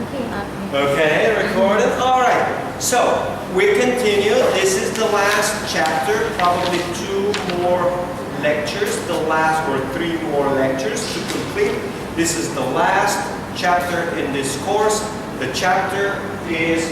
Okay, recorded. All right. So we continue. This is the last chapter. Probably 2 more lectures. The last or 3 more lectures to complete. This is the last chapter in this course. The chapter is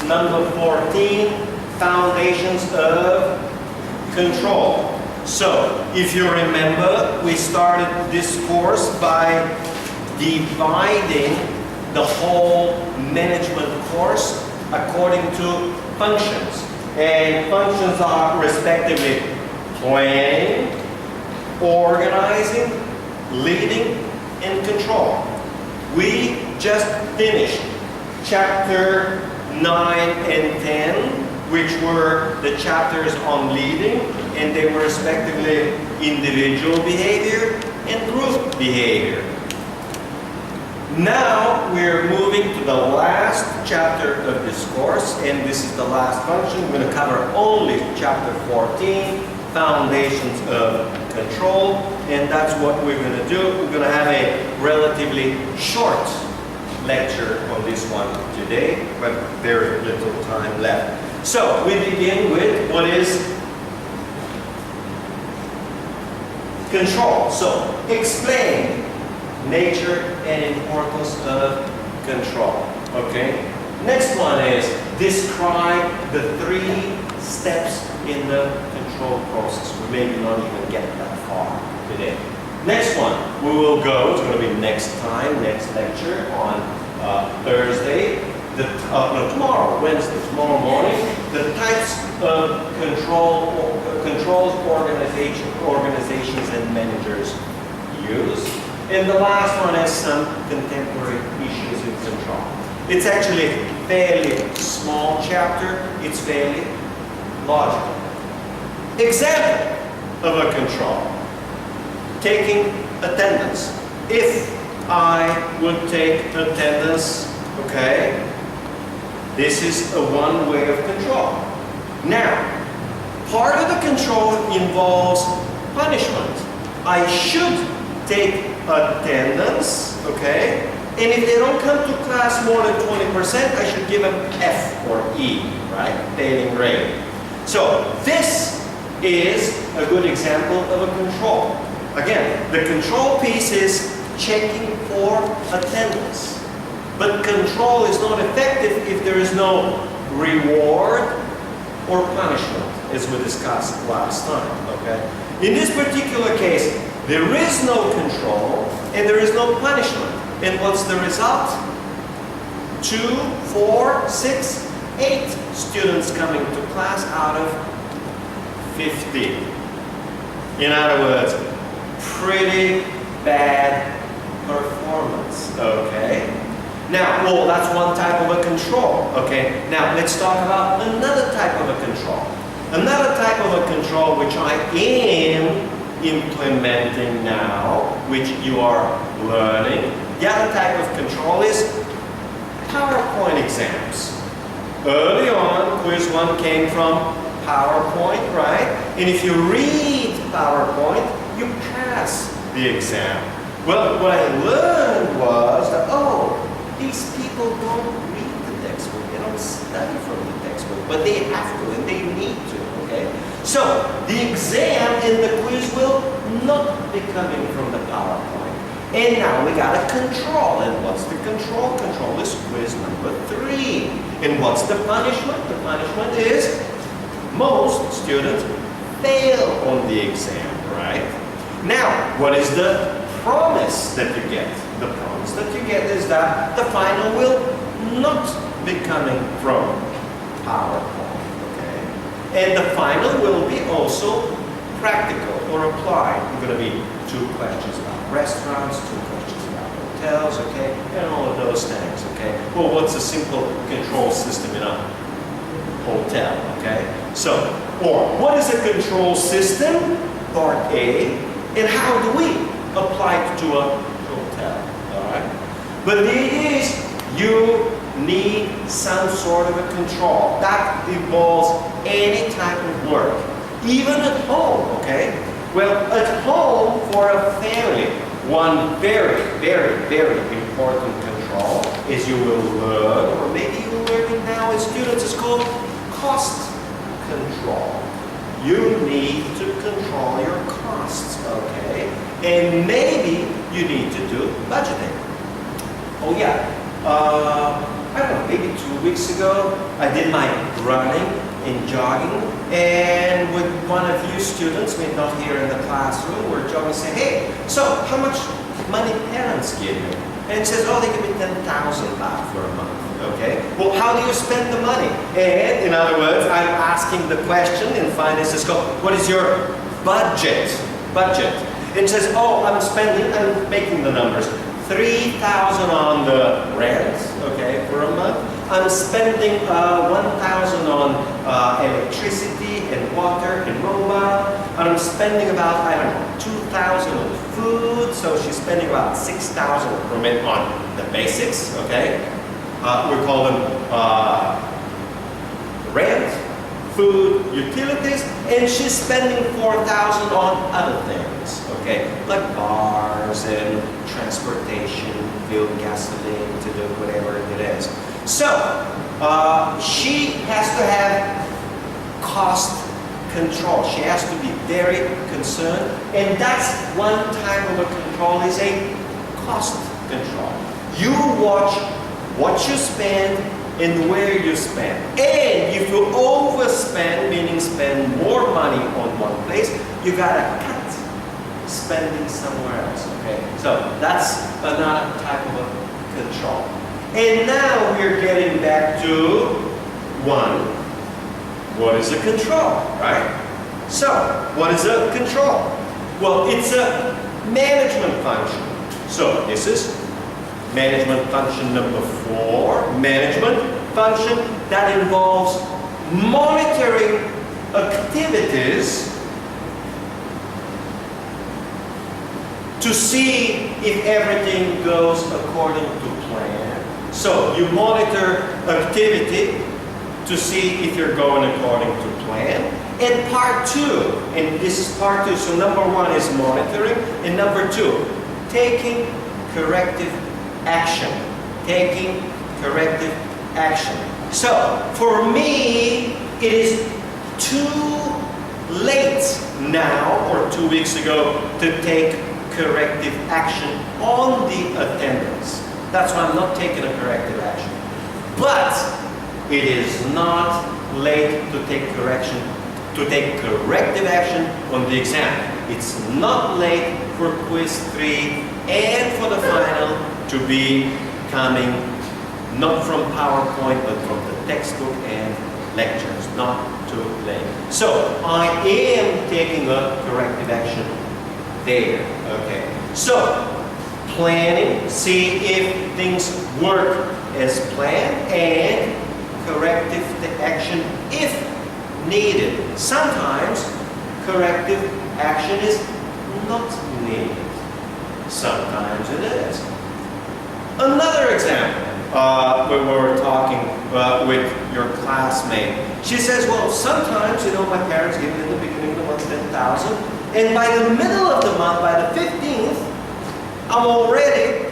number 14, Foundations of Control. So if you remember, we started this course by dividing the whole management course according to functions. And functions are respectively planning, organizing, leading, and control. We just finished chapter 9 and 10, which were the chapters on leading, and they were respectively individual behavior and group behavior. Now we're moving to the last chapter of this course, and this is the last function. We're going to cover only chapter 14, Foundations of Control, and that's what we're going to do. We're going to have a relatively short lecture on this one today, but very little time left. So we begin with what is control. So explain nature and importance of control. Okay. Next one is describe the 3 steps in the control process. We maybe not even get that far today. Next one, we will go. It's going to be next time, next lecture on Thursday. Tomorrow, Wednesday, tomorrow morning. The types of controls organizations and managers use. And the last one is some contemporary issues in control. It's actually a fairly small chapter. It's fairly logical. Example of a control. Taking attendance. If I would take attendance, okay, this is a one way of control. Now, part of the control involves punishment. I should take attendance, okay? And if they don't come to class more than 20%, I should give them F or E, right? Failing grade. So this is a good example of a control. Again, the control piece is checking for attendance. But control is not effective if there is no reward or punishment, as we discussed last time, okay? In this particular case, there is no control and there is no punishment. And what's the result? 2, 4, 6, 8 students coming to class out of 50. In other words, pretty bad performance, okay? Now, well, that's one type of a control, okay? Now, let's talk about another type of a control. Another type of a control which I am implementing now, which you are learning. The other type of control is PowerPoint exams. Early on, quiz 1 came from PowerPoint, right? And if you read PowerPoint, you pass the exam. Well, what I learned was that, these people don't read the textbook. They don't study from the textbook, but they have to and they need to, okay? So, the exam and the quiz will not be coming from the PowerPoint. And now we got a control. And what's the control? Control is quiz number 3. And what's the punishment? The punishment is most students fail on the exam, right? Now, what is the promise that you get? The promise that you get is that the final will not be coming from PowerPoint, okay? And the final will be also practical or applied. It's going to be 2 questions about restaurants, 2 questions about hotels, okay? And all of those things, okay? Well, what's a simple control system in a hotel, okay? So, or what is a control system? Part A. And how do we apply it to a hotel, all right? But the idea is you need some sort of a control. That involves any type of work, even at home, okay? Well, at home for a family, one very, very, very important control is you will learn, or maybe you're learning now as students, is called cost control. You need to control your costs, okay? And maybe you need to do budgeting. Oh yeah, I don't know, maybe 2 weeks ago, I did my running and jogging, and with one of you students, we're not here in the classroom, we're jogging, say, hey, so how much money parents give you? And it says, oh, they give me 10,000 baht for a month. Okay, well, how do you spend the money? And in other words, I'm asking the question in finance, it's called, what is your budget? Budget. It says, oh, I'm making the numbers. 3,000 on the rent, okay, for a month. I'm spending 1,000 on electricity and water and mobile. And I'm spending about, I don't know, 2,000 on food. So she's spending about 6,000 per month on the basics, okay? We call them rent, food, utilities, and she's spending 4,000 on other things, okay? Like bars and transportation, fuel, gasoline, to do whatever it is. So, she has to have cost control. She has to be very concerned, and that's one type of a control, is a cost control. You watch what you spend and where you spend. And if you overspend, meaning spend more money on one place, you gotta cut spending somewhere else, okay? So that's another type of a control. And now we're getting back to one. What is a control, right? So, what is a control? Well, it's a management function. So, this is management function number 4, management function that involves monitoring activities to see if everything goes according to plan. So you monitor activity to see if you're going according to plan. And part 2, and this is part 2, so number 1 is monitoring, and number 2, taking corrective action. Taking corrective action. So, for me, it is too late now, or 2 weeks ago, to take corrective action on the attendance. That's why I'm not taking a corrective action. But it is not late to take corrective action on the exam. It's not late for quiz 3 and for the final to be coming not from PowerPoint but from the textbook and lectures. Not too late. So I am taking a corrective action there. Okay. So planning, see if things work as planned, and corrective action if needed. Sometimes corrective action is not needed. Sometimes it is. Another example, when we were talking with your classmate, she says, well, sometimes, my parents give me in the beginning of the month 10,000, and by the middle of the month, by the 15th, I'm already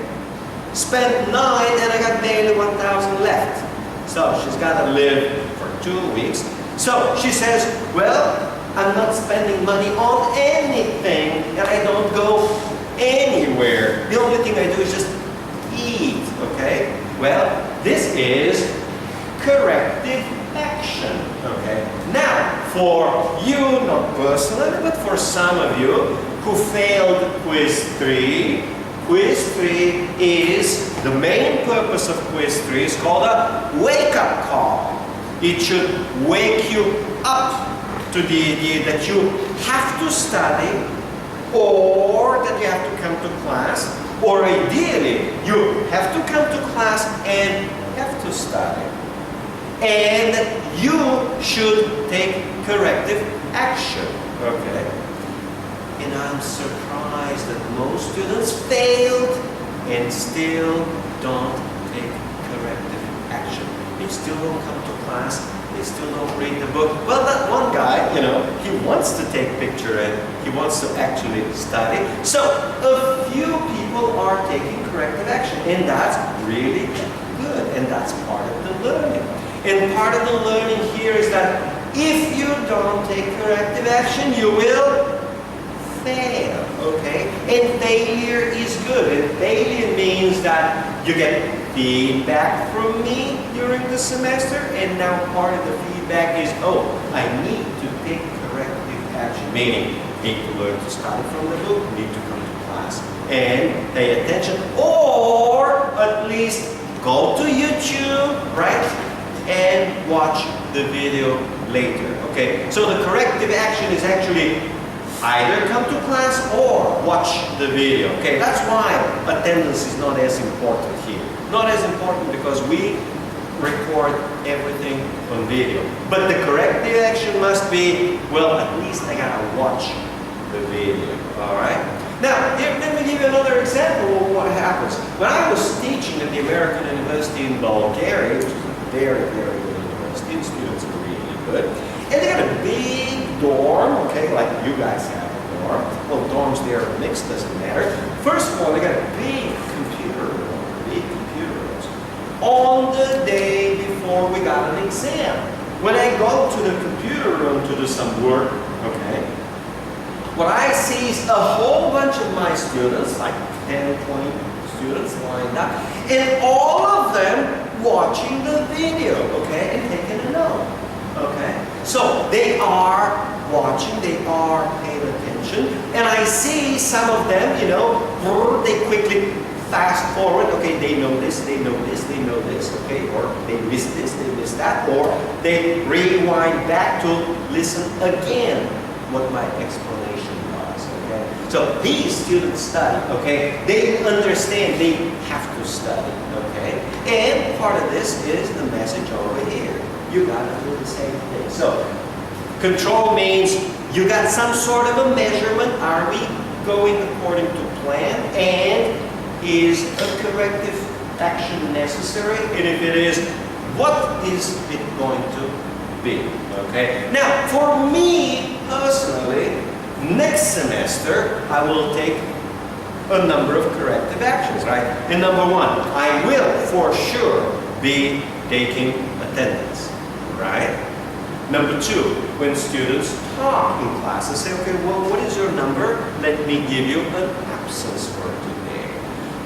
spent 9 and I got barely 1,000 left. So she's got to live for 2 weeks. So she says, well, I'm not spending money on anything and I don't go anywhere. The only thing I do is just eat, okay? Well, this is corrective action, okay? Now, for you, not personally, but for some of you who failed quiz 3, quiz 3 is, the main purpose of quiz 3 is called a wake-up call. It should wake you up to the idea that you have to study, or that you have to come to class, or ideally, you have to come to class and have to study. And that you should take corrective action, okay? And I'm surprised that most students failed and still don't take corrective action. They still don't come to class, they still don't read the book. Well, that one guy, he wants to take picture and he wants to actually study. So, a few people are taking corrective action, and that's really that's part of the learning. And part of the learning here is that if you don't take corrective action, you will fail, okay? And failure is good. And failure means that you get feedback from me during the semester, and now part of the feedback is, oh, I need to take corrective action, meaning need to learn to study from the book, need to come to class and pay attention, or at least go to YouTube, right, and watch the video later, okay? So the corrective action is actually either come to class or watch the video, okay? That's why attendance is not as important here. Not as important because we record everything on video. But the corrective action must be, well, at least I gotta watch the video, all right? Now, let me give you another example of what happens. When I was teaching at the American University in Bulgaria, which is a very, very good university, and students are really good, and they got a big dorm, okay, like you guys have a dorm. Well, dorms there are mixed, doesn't matter. First of all, they got a big computer room, on the day before we got an exam. When I go to the computer room to do some work, okay, what I see is a whole bunch of my students, like 10, 20 students lined up, and all of them watching the video, okay, and taking a note, okay. So they are watching, they are paying attention, and I see some of them, you know, they quickly fast forward, okay, they know this, they know this, they know this, okay, or they missed this, they missed that, or they rewind back to listen again what my explanation was, okay. So these students study, okay, they understand they have to study, okay, and part of this is the message over here. You gotta do the same thing. So control means you got some sort of a measurement. Are we going according to plan? And is a corrective action necessary? And if it is, what is it going to be? Okay. Now, for me personally, next semester I will take a number of corrective actions, right? And number one, I will for sure be taking attendance, right? Number two, when students talk in class and say, okay, well, what is your number? Let me give you an absence for today.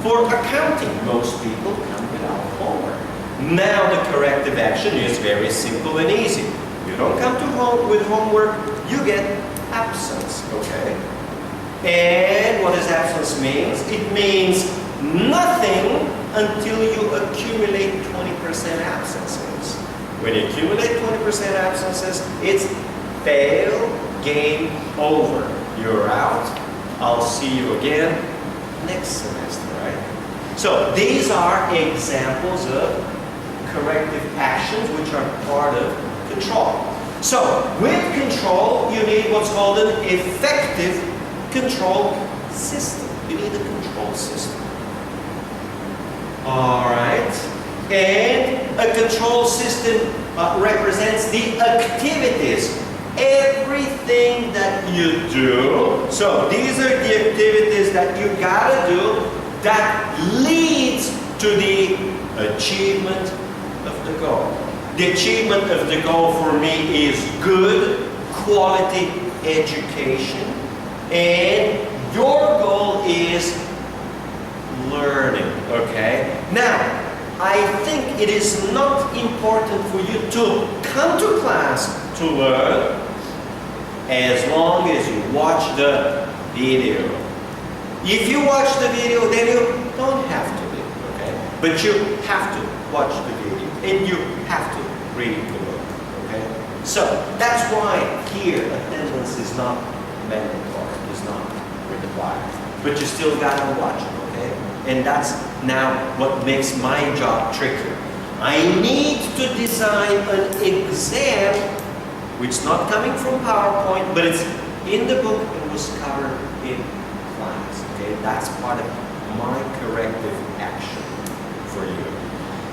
For accounting, most people come without homework. Now the corrective action is very simple and easy. You don't come to home with homework, you get absence, okay? And what does absence means? It means nothing until you accumulate 20% absences. When you accumulate 20% absences, it's fail, game over. You're out. I'll see you again next semester, right? So these are examples of corrective actions which are part of control. So with control, you need what's called an effective control system. You need a control system. All right. And a control system represents the activities, everything that you do. So these are the activities that you gotta do that leads to the achievement of the goal. The achievement of the goal for me is good quality education, and your goal is learning, okay? Now, I think it is not important for you to come to class to learn as long as you watch the video. If you watch the video, then you don't have to be, okay? But you have to watch the video and you have to read the book, okay? So that's why here attendance is not mandatory, is not required. But you still gotta watch it, okay? And that's now what makes my job trickier. I need to design an exam which is not coming from PowerPoint, but it's in the book and was covered in class. Okay, that's part of my corrective action for you.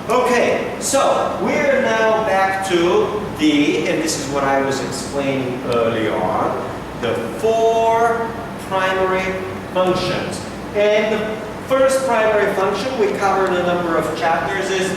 Okay, so we're now back to and this is what I was explaining early on, the 4 primary functions. And the first primary function we covered a number of chapters is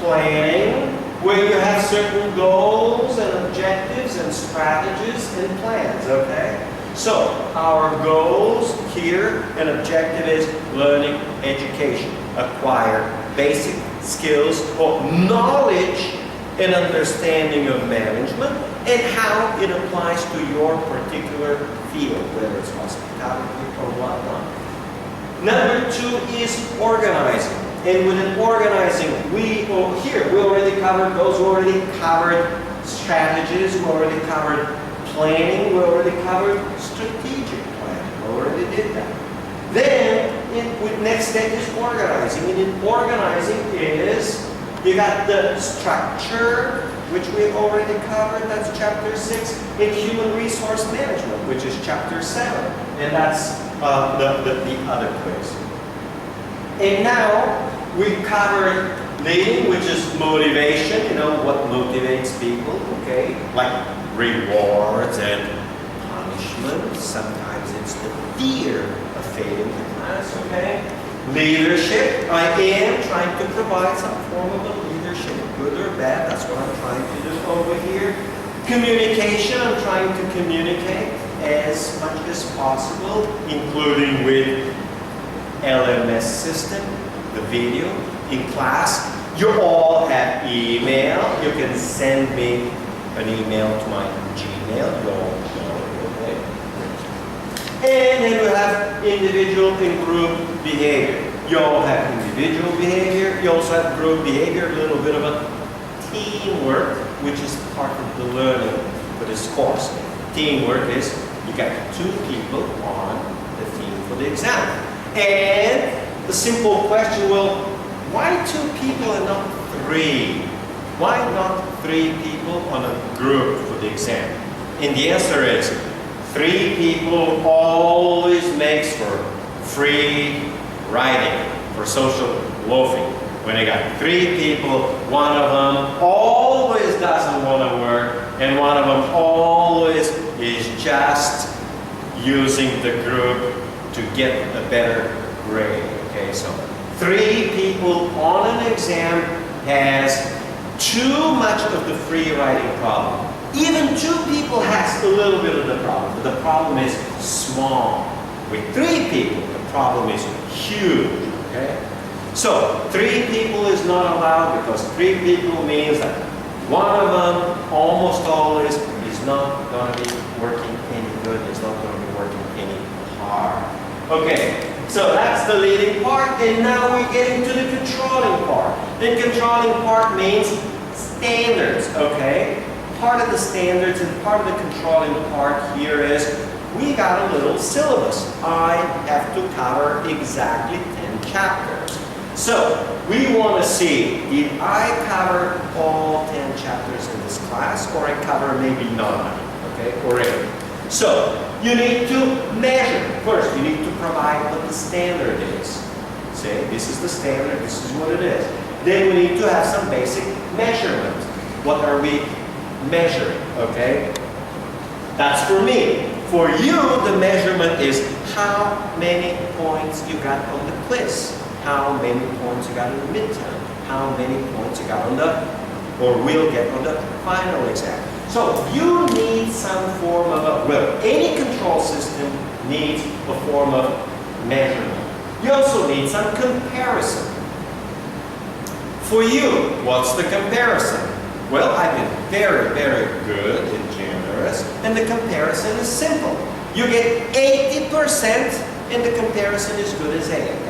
planning, where you have certain goals and objectives and strategies and plans, okay? So, our goals here and objective is learning, education, acquire basic skills or knowledge and understanding of management and how it applies to your particular field, whether it's hospitality or whatnot. Number 2 is organizing. And within organizing, we already covered those, we already covered strategies, we already covered planning, we already covered strategic planning, we already did that. Then, next step is organizing. And in organizing is, you got the structure, which we already covered, that's chapter 6, and human resource management, which is chapter 7. And that's the other quiz. And now, we covered leading, which is motivation, you know, what motivates people, okay? Like rewards and punishment. Sometimes it's the fear of failing the class, okay? Leadership, I am trying to provide some form of a leadership, good or bad, that's what I'm trying to do over here. Communication, I'm trying to communicate as much as possible, including with LMS system, the video in class. You all have email. You can send me an email to my Gmail. You all know, okay? And then we have individual and group behavior. You all have individual behavior. You also have group behavior, a little bit of a teamwork, which is part of the learning for this course. Teamwork is you got 2 people on the team for the exam. And the simple question, well, why 2 people and not 3? Why not 3 people on a group for the exam? And the answer is 3 people always makes for free riding, for social loafing. When you got 3 people, one of them always doesn't want to work, and one of them always is just using the group to get a better grade. Okay, so 3 people on an exam has too much of the free riding problem. Even 2 people has a little bit of the problem, but the problem is small. With 3 people, the problem is huge. Okay, so 3 people is not allowed because 3 people means that one of them almost always is not going to be working any good. Is not going to be working any hard. Okay. So that's the leading part, and now we get into the controlling part. The controlling part means standards, okay? Part of the standards and part of the controlling part here is we got a little syllabus. I have to cover exactly 10 chapters. So we want to see, did I cover all 10 chapters in this class, or I cover maybe 9, okay, or 8? So, you need to measure. First, you need to provide what the standard is. Say, this is the standard, this is what it is. Then we need to have some basic measurement. What are we measuring, okay? That's for me. For you, the measurement is how many points you got on the quiz, how many points you got on the midterm, how many points you got on the, or will get on the final exam. So you need some form of a, well, any control system needs a form of measurement. You also need some comparison. For you, what's the comparison? Well, I've been very, very good and generous, and the comparison is simple. You get 80%, and the comparison is good as A.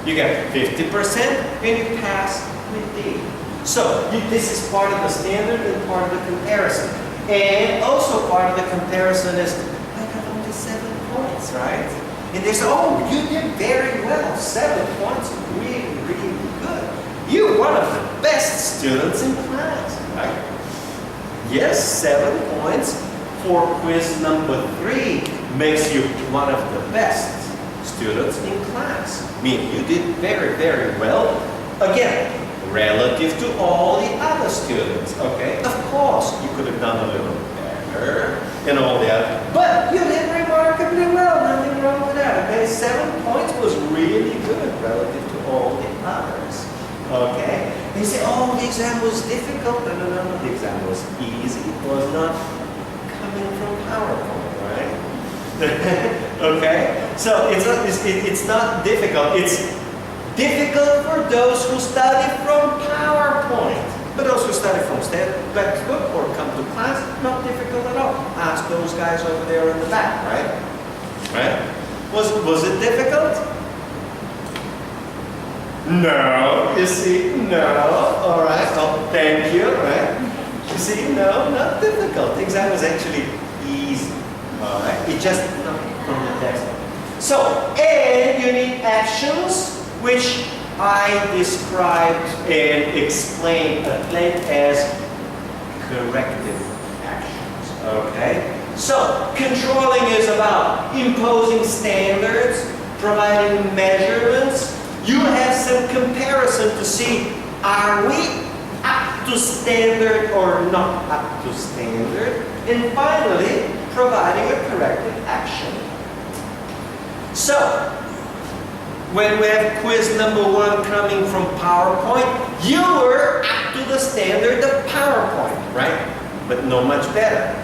You get 50%, and you pass with D. So, this is part of the standard and part of the comparison. And also part of the comparison is, I got only 7 points, right? And they say, oh, you did very well. 7 points, really, really good. You're one of the best students in class, right? Yes, 7 points for quiz number 3 makes you one of the best students in class. Meaning you did very, very well. Again, relative to all the other students, okay? Of course, you could have done a little better and all that, but you did remarkably well, nothing wrong with that, okay? 7 points was really good relative to all the others, okay? They say, oh, the exam was difficult. No, no, no, the exam was easy. It was not coming from PowerPoint, right? Okay? So it's not difficult. It's difficult for those who study from PowerPoint. But those who study from textbook or come to class, not difficult at all. Ask those guys over there in the back, right? Right? Was it difficult? No. You see, no. All right. Oh, thank you. Right? You see, no, not difficult. The exam was actually easy. All right. It just not from the textbook. So, and you need actions, which I described and explained at length as corrective actions. Okay? So, controlling is about imposing standards, providing measurements. You have some comparison to see, are we up to standard or not up to standard? And finally, providing a corrective action. So, when we have quiz number 1 coming from PowerPoint, you were up to the standard of PowerPoint, right? But no much better.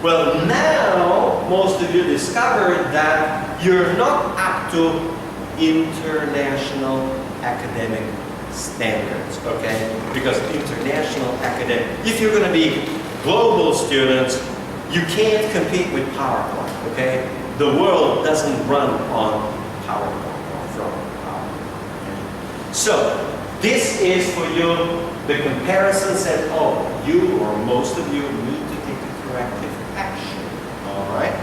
Well, now, most of you discovered that you're not up to international academic standards, okay? Because international academic, if you're going to be global students, you can't compete with PowerPoint, okay? The world doesn't run on PowerPoint or from PowerPoint. So, this is for you, the comparison said, oh, you or most of you need to take a corrective action, all right?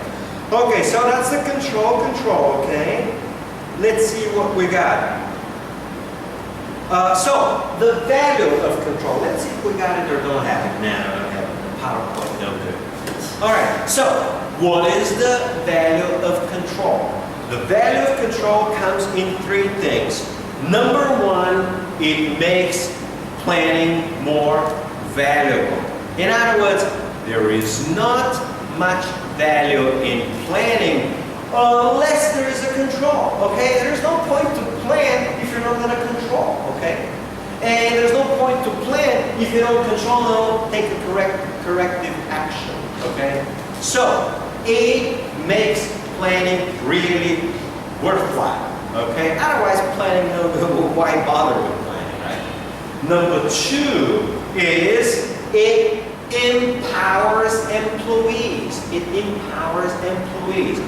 Okay, so that's the control, okay? Let's see what we got. So, the value of control. Let's see if we got it or don't have it. No, I don't have it. PowerPoint, no good. Alright, so, what is the value of control? The value of control comes in 3 things. Number 1, it makes planning more valuable. In other words, there is not much value in planning unless there is a control, okay? There's no point to plan if you're not going to control, okay? And there's no point to plan if you don't control and don't take a corrective action, okay? So, it makes planning really worthwhile, okay? Otherwise, planning, why bother with planning, right? Number 2 is it empowers employees. It empowers employees.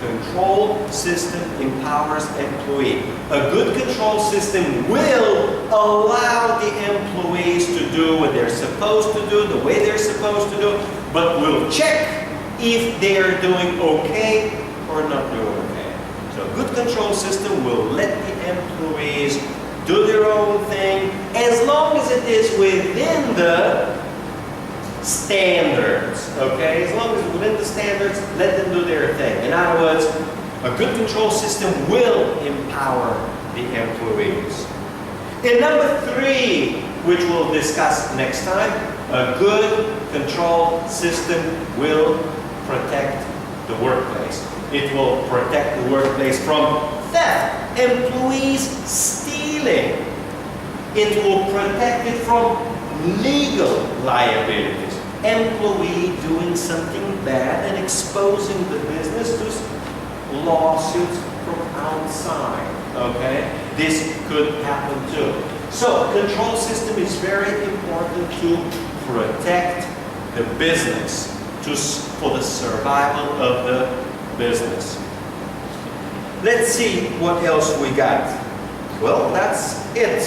Control system empowers employee. A good control system will allow the employees to do what they're supposed to do, the way they're supposed to do, but will check if they're doing okay or not doing okay. So a good control system will let the employees do their own thing as long as it is within the standards, okay? As long as it's within the standards, let them do their thing. In other words, a good control system will empower the employees. And number 3, which we'll discuss next time, a good control system will protect the workplace. It will protect the workplace from theft, employees stealing. It will protect it from legal liabilities. Employee doing something bad and exposing the business to lawsuits from outside, okay? This could happen too. So, control system is very important to protect the business, for the survival of the business. Let's see what else we got. Well, that's it.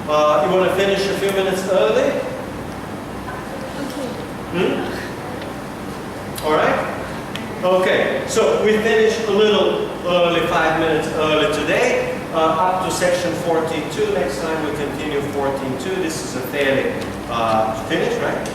You want to finish a few minutes early? All right? Okay, so we finished a little early, 5 minutes early today, up to section 42. Next time we continue 14.2. This is a fairly finished, right?